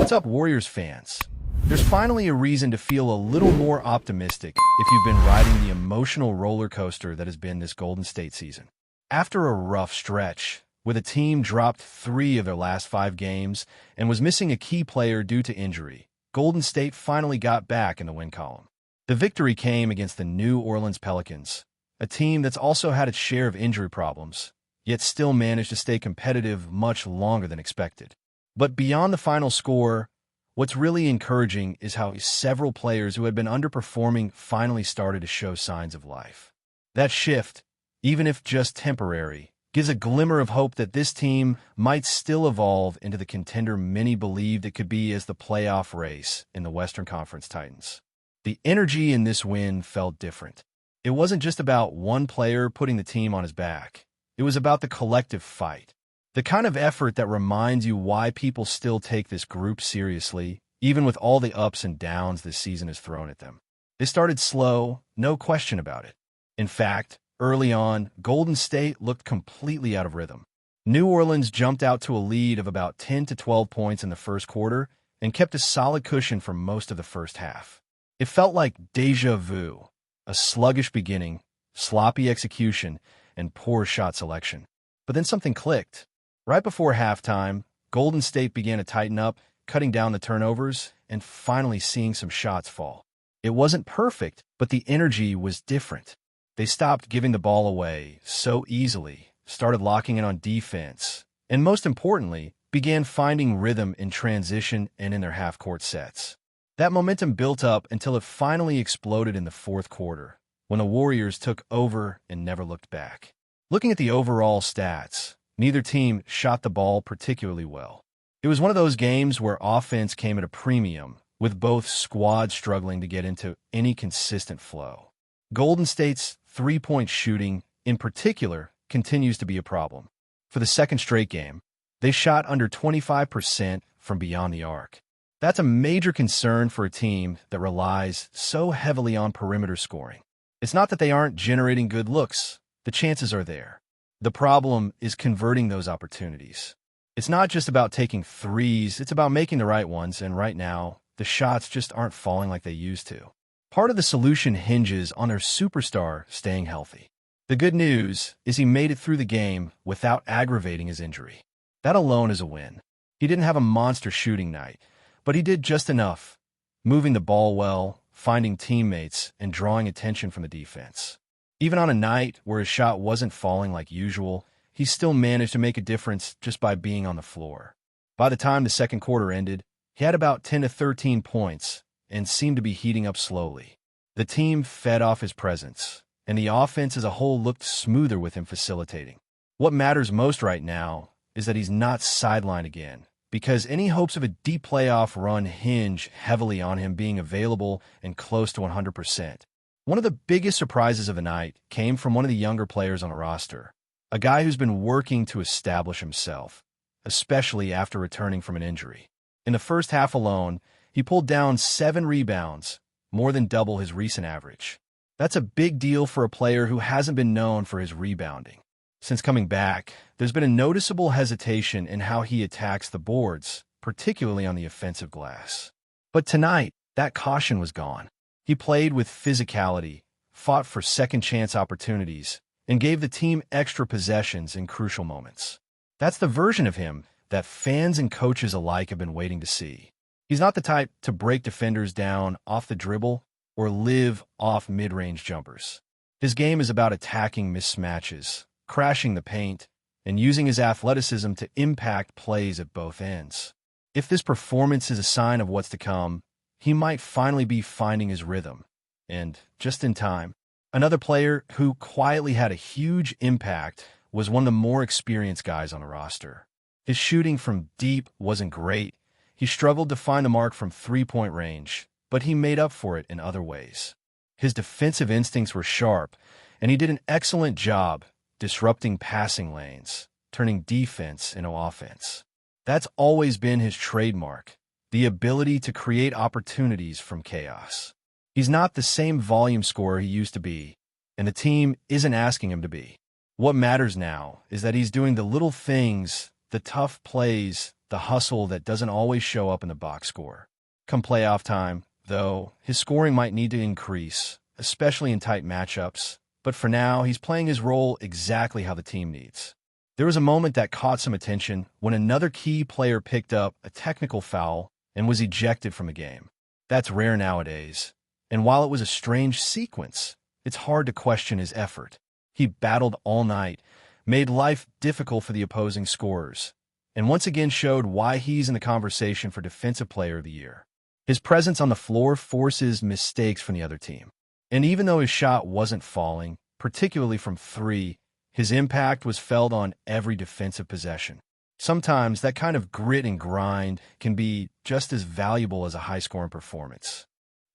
What's up, Warriors fans? There's finally a reason to feel a little more optimistic if you've been riding the emotional roller coaster that has been this Golden State season. After a rough stretch, with a team dropped 3 of their last 5 games and was missing a key player due to injury, Golden State finally got back in the win column. The victory came against the New Orleans Pelicans, a team that's also had its share of injury problems, yet still managed to stay competitive much longer than expected. But beyond the final score, what's really encouraging is how several players who had been underperforming finally started to show signs of life. That shift, even if just temporary, gives a glimmer of hope that this team might still evolve into the contender many believed it could be as the playoff race in the Western Conference Titans. The energy in this win felt different. It wasn't just about one player putting the team on his back. It was about the collective fight. The kind of effort that reminds you why people still take this group seriously, even with all the ups and downs this season has thrown at them. They started slow, no question about it. In fact, early on, Golden State looked completely out of rhythm. New Orleans jumped out to a lead of about 10 to 12 points in the first quarter and kept a solid cushion for most of the first half. It felt like déjà vu, a sluggish beginning, sloppy execution, and poor shot selection. But then something clicked. Right before halftime, Golden State began to tighten up, cutting down the turnovers, and finally seeing some shots fall. It wasn't perfect, but the energy was different. They stopped giving the ball away so easily, started locking in on defense, and most importantly, began finding rhythm in transition and in their half-court sets. That momentum built up until it finally exploded in the fourth quarter, when the Warriors took over and never looked back. Looking at the overall stats, neither team shot the ball particularly well. It was one of those games where offense came at a premium, with both squads struggling to get into any consistent flow. Golden State's three-point shooting, in particular, continues to be a problem. For the second straight game, they shot under 25% from beyond the arc. That's a major concern for a team that relies so heavily on perimeter scoring. It's not that they aren't generating good looks. The chances are there. The problem is converting those opportunities. It's not just about taking threes, it's about making the right ones, and right now, the shots just aren't falling like they used to. Part of the solution hinges on their superstar staying healthy. The good news is he made it through the game without aggravating his injury. That alone is a win. He didn't have a monster shooting night, but he did just enough, moving the ball well, finding teammates, and drawing attention from the defense. Even on a night where his shot wasn't falling like usual, he still managed to make a difference just by being on the floor. By the time the second quarter ended, he had about 10 to 13 points and seemed to be heating up slowly. The team fed off his presence, and the offense as a whole looked smoother with him facilitating. What matters most right now is that he's not sidelined again, because any hopes of a deep playoff run hinge heavily on him being available and close to 100%. One of the biggest surprises of the night came from one of the younger players on the roster, a guy who's been working to establish himself, especially after returning from an injury. In the first half alone, he pulled down 7 rebounds, more than double his recent average. That's a big deal for a player who hasn't been known for his rebounding. Since coming back, there's been a noticeable hesitation in how he attacks the boards, particularly on the offensive glass. But tonight, that caution was gone. He played with physicality, fought for second-chance opportunities, and gave the team extra possessions in crucial moments. That's the version of him that fans and coaches alike have been waiting to see. He's not the type to break defenders down off the dribble or live off mid-range jumpers. His game is about attacking mismatches, crashing the paint, and using his athleticism to impact plays at both ends. If this performance is a sign of what's to come, he might finally be finding his rhythm. And, just in time, another player who quietly had a huge impact was one of the more experienced guys on the roster. His shooting from deep wasn't great. He struggled to find the mark from three-point range, but he made up for it in other ways. His defensive instincts were sharp, and he did an excellent job disrupting passing lanes, turning defense into offense. That's always been his trademark, the ability to create opportunities from chaos. He's not the same volume scorer he used to be, and the team isn't asking him to be. What matters now is that he's doing the little things, the tough plays, the the hustle that doesn't always show up in the box score. Come playoff time, though, his scoring might need to increase, especially in tight matchups, but for now, he's playing his role exactly how the team needs. There was a moment that caught some attention when another key player picked up a technical foul and was ejected from a game. That's rare nowadays, and while it was a strange sequence, it's hard to question his effort. He battled all night, made life difficult for the opposing scorers, and once again showed why he's in the conversation for Defensive Player of the Year. His presence on the floor forces mistakes from the other team. And even though his shot wasn't falling, particularly from three, his impact was felt on every defensive possession. Sometimes that kind of grit and grind can be just as valuable as a high-scoring performance.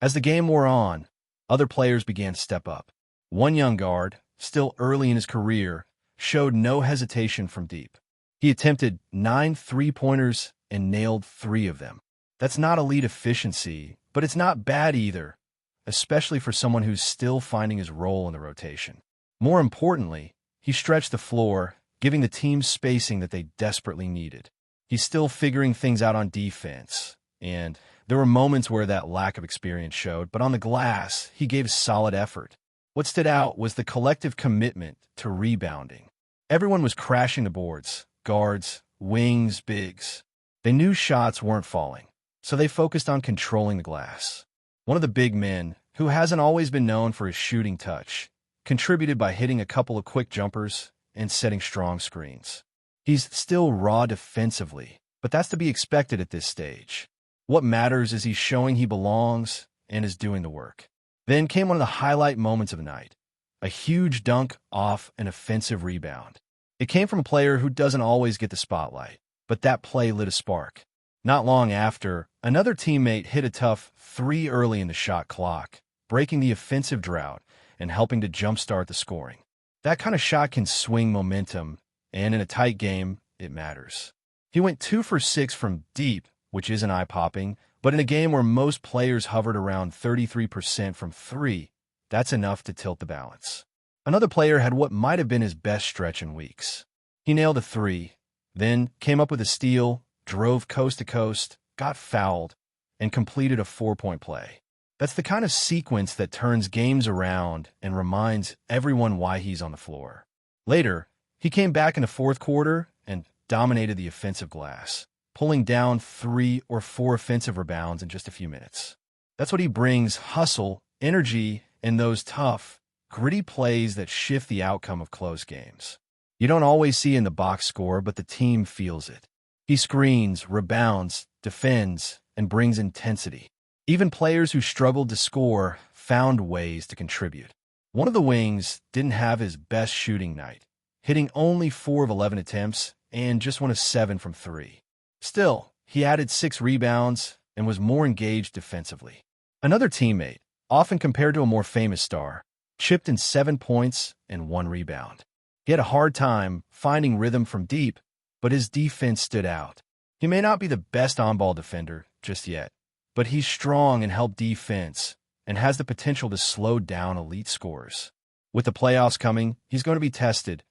As the game wore on, other players began to step up. One young guard, still early in his career, showed no hesitation from deep. He attempted 9 three-pointers and nailed 3 of them. That's not elite efficiency, but it's not bad either, especially for someone who's still finding his role in the rotation. More importantly, he stretched the floor, giving the team spacing that they desperately needed. He's still figuring things out on defense, and there were moments where that lack of experience showed, but on the glass, he gave solid effort. What stood out was the collective commitment to rebounding. Everyone was crashing the boards, guards, wings, bigs. They knew shots weren't falling, so they focused on controlling the glass. One of the big men, who hasn't always been known for his shooting touch, contributed by hitting a couple of quick jumpers and setting strong screens. He's still raw defensively, but that's to be expected at this stage. What matters is he's showing he belongs and is doing the work. Then came one of the highlight moments of the night, a huge dunk off an offensive rebound. It came from a player who doesn't always get the spotlight, but that play lit a spark. Not long after, another teammate hit a tough 3 early in the shot clock, breaking the offensive drought and helping to jumpstart the scoring. That kind of shot can swing momentum, and in a tight game, it matters. He went 2 for 6 from deep, which isn't eye-popping, but in a game where most players hovered around 33% from 3, that's enough to tilt the balance. Another player had what might have been his best stretch in weeks. He nailed a 3, then came up with a steal, drove coast to coast, got fouled, and completed a 4-point play. That's the kind of sequence that turns games around and reminds everyone why he's on the floor. Later, he came back in the fourth quarter and dominated the offensive glass, pulling down 3 or 4 offensive rebounds in just a few minutes. That's what he brings: hustle, energy, and those tough, gritty plays that shift the outcome of close games. You don't always see in the box score, but the team feels it. He screens, rebounds, defends, and brings intensity. Even players who struggled to score found ways to contribute. One of the wings didn't have his best shooting night, hitting only 4 of 11 attempts and just 1 of 7 from 3. Still, he added 6 rebounds and was more engaged defensively. Another teammate, often compared to a more famous star, chipped in 7 points and 1 rebound. He had a hard time finding rhythm from deep, but his defense stood out. He may not be the best on-ball defender just yet, but he's strong and help defense and has the potential to slow down elite scorers. With the playoffs coming, he's going to be tested,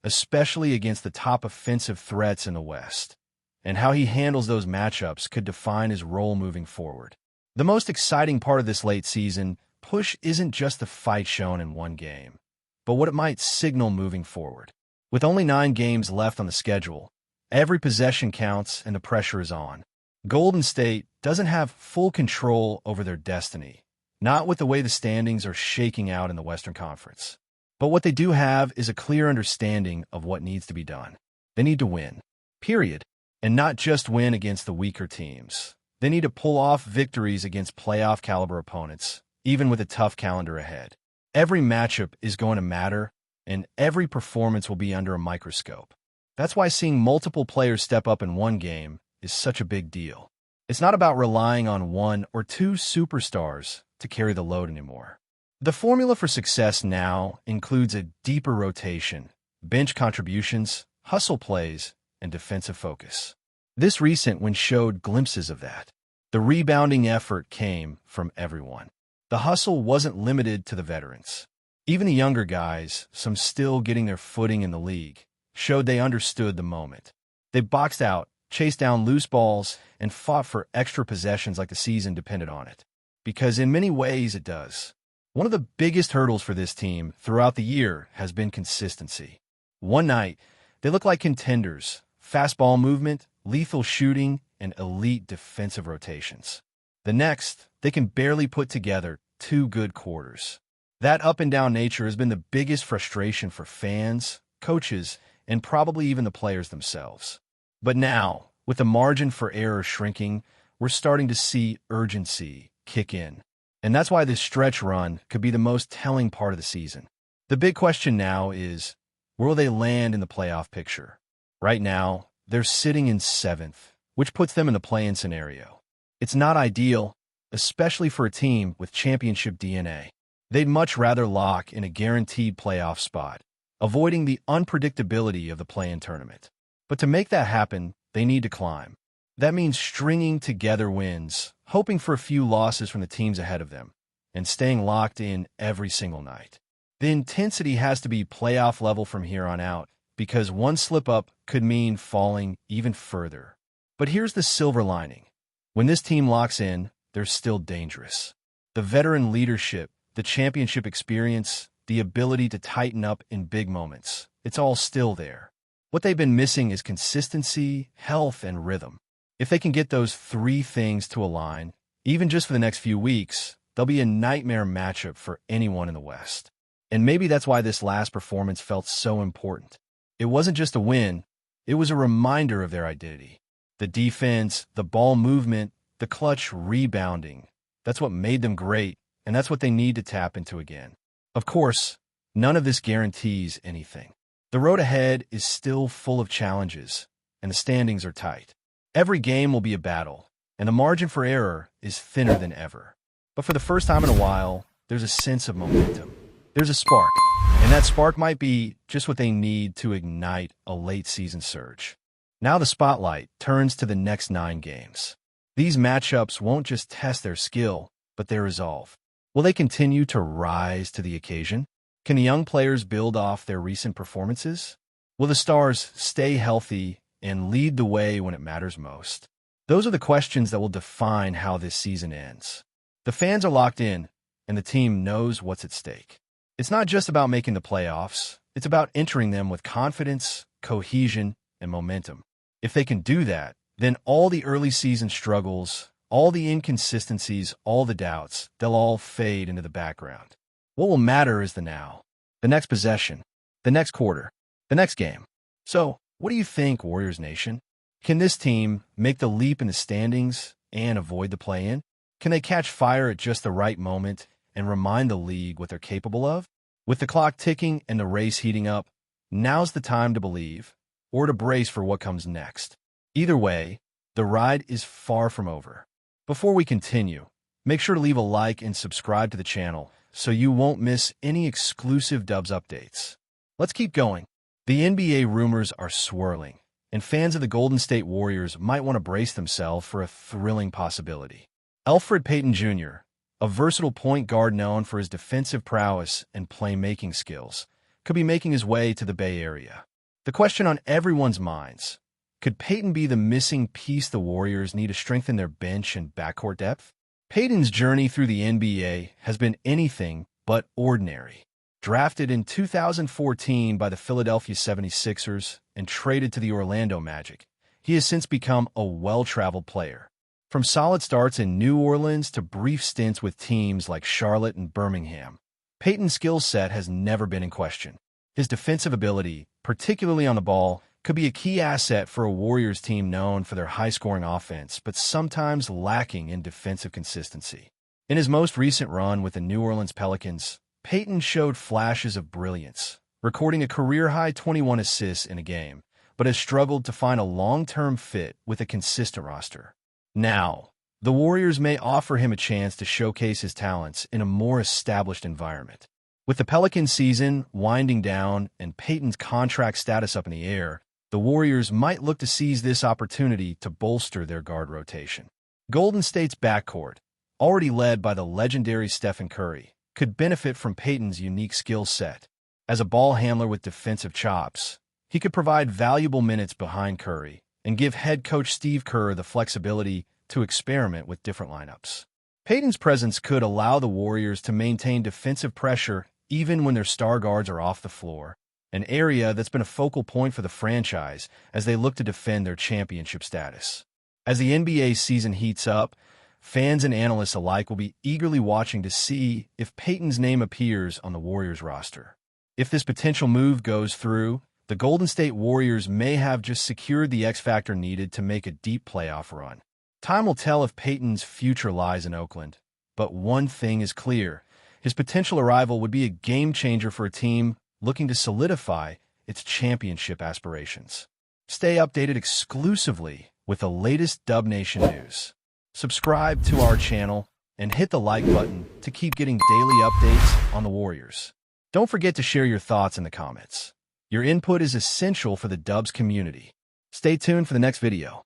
especially against the top offensive threats in the West. And how he handles those matchups could define his role moving forward. The most exciting part of this late season push isn't just the fight shown in one game, but what it might signal moving forward. With only 9 games left on the schedule, every possession counts and the pressure is on. Golden State doesn't have full control over their destiny, not with the way the standings are shaking out in the Western Conference. But what they do have is a clear understanding of what needs to be done. They need to win, period. And not just win against the weaker teams. They need to pull off victories against playoff-caliber opponents, even with a tough calendar ahead. Every matchup is going to matter, and every performance will be under a microscope. That's why seeing multiple players step up in one game is such a big deal. It's not about relying on 1 or 2 superstars to carry the load anymore. The formula for success now includes a deeper rotation, bench contributions, hustle plays, and defensive focus. This recent one showed glimpses of that. The rebounding effort came from everyone. The hustle wasn't limited to the veterans. Even the younger guys, some still getting their footing in the league, showed they understood the moment. They boxed out, chased down loose balls, and fought for extra possessions like the season depended on it. Because in many ways it does. One of the biggest hurdles for this team throughout the year has been consistency. One night, they look like contenders, fastball movement, lethal shooting, and elite defensive rotations. The next, they can barely put together 2 good quarters. That up-and-down nature has been the biggest frustration for fans, coaches, and probably even the players themselves. But now, with the margin for error shrinking, we're starting to see urgency kick in. And that's why this stretch run could be the most telling part of the season. The big question now is, where will they land in the playoff picture? Right now, they're sitting in 7th, which puts them in the play-in scenario. It's not ideal, especially for a team with championship DNA. They'd much rather lock in a guaranteed playoff spot, avoiding the unpredictability of the play-in tournament. But to make that happen, they need to climb. That means stringing together wins, hoping for a few losses from the teams ahead of them, and staying locked in every single night. The intensity has to be playoff level from here on out, because one slip-up could mean falling even further. But here's the silver lining. When this team locks in, they're still dangerous. The veteran leadership, the championship experience, the ability to tighten up in big moments, it's all still there. What they've been missing is consistency, health, and rhythm. If they can get those 3 things to align, even just for the next few weeks, they'll be a nightmare matchup for anyone in the West. And maybe that's why this last performance felt so important. It wasn't just a win, it was a reminder of their identity. The defense, the ball movement, the clutch rebounding, that's what made them great, and that's what they need to tap into again. Of course, none of this guarantees anything. The road ahead is still full of challenges, and the standings are tight. Every game will be a battle, and the margin for error is thinner than ever. But for the first time in a while, there's a sense of momentum. There's a spark, and that spark might be just what they need to ignite a late-season surge. Now the spotlight turns to the next 9 games. These matchups won't just test their skill, but their resolve. Will they continue to rise to the occasion? Can the young players build off their recent performances? Will the stars stay healthy and lead the way when it matters most? Those are the questions that will define how this season ends. The fans are locked in, and the team knows what's at stake. It's not just about making the playoffs. It's about entering them with confidence, cohesion, and momentum. If they can do that, then all the early season struggles, all the inconsistencies, all the doubts, they'll all fade into the background. What will matter is the now, the next possession, the next quarter, the next game. So, what do you think, Warriors Nation? Can this team make the leap in the standings and avoid the play-in? Can they catch fire at just the right moment and remind the league what they're capable of? With the clock ticking and the race heating up, now's the time to believe, or to brace for what comes next. Either way, the ride is far from over. Before we continue, make sure to leave a like and subscribe to the channel so you won't miss any exclusive Dubs updates. Let's keep going. The NBA rumors are swirling, and fans of the Golden State Warriors might want to brace themselves for a thrilling possibility. Elfrid Payton Jr., a versatile point guard known for his defensive prowess and playmaking skills, could be making his way to the Bay Area. The question on everyone's minds, could Payton be the missing piece the Warriors need to strengthen their bench and backcourt depth? Payton's journey through the NBA has been anything but ordinary. Drafted in 2014 by the Philadelphia 76ers and traded to the Orlando Magic, he has since become a well-traveled player. From solid starts in New Orleans to brief stints with teams like Charlotte and Birmingham, Payton's skill set has never been in question. His defensive ability, particularly on the ball, could be a key asset for a Warriors team known for their high-scoring offense, but sometimes lacking in defensive consistency. In his most recent run with the New Orleans Pelicans, Payton showed flashes of brilliance, recording a career-high 21 assists in a game, but has struggled to find a long-term fit with a consistent roster. Now, the Warriors may offer him a chance to showcase his talents in a more established environment. With the Pelicans season winding down and Payton's contract status up in the air, the Warriors might look to seize this opportunity to bolster their guard rotation. Golden State's backcourt, already led by the legendary Stephen Curry, could benefit from Payton's unique skill set. As a ball handler with defensive chops, he could provide valuable minutes behind Curry and give head coach Steve Kerr the flexibility to experiment with different lineups. Payton's presence could allow the Warriors to maintain defensive pressure even when their star guards are off the floor, an area that's been a focal point for the franchise as they look to defend their championship status. As the NBA season heats up, fans and analysts alike will be eagerly watching to see if Payton's name appears on the Warriors roster. If this potential move goes through, the Golden State Warriors may have just secured the X factor needed to make a deep playoff run. Time will tell if Payton's future lies in Oakland, but one thing is clear. His potential arrival would be a game-changer for a team looking to solidify its championship aspirations. Stay updated exclusively with the latest Dub Nation news. Subscribe to our channel and hit the like button to keep getting daily updates on the Warriors. Don't forget to share your thoughts in the comments. Your input is essential for the Dubs community. Stay tuned for the next video.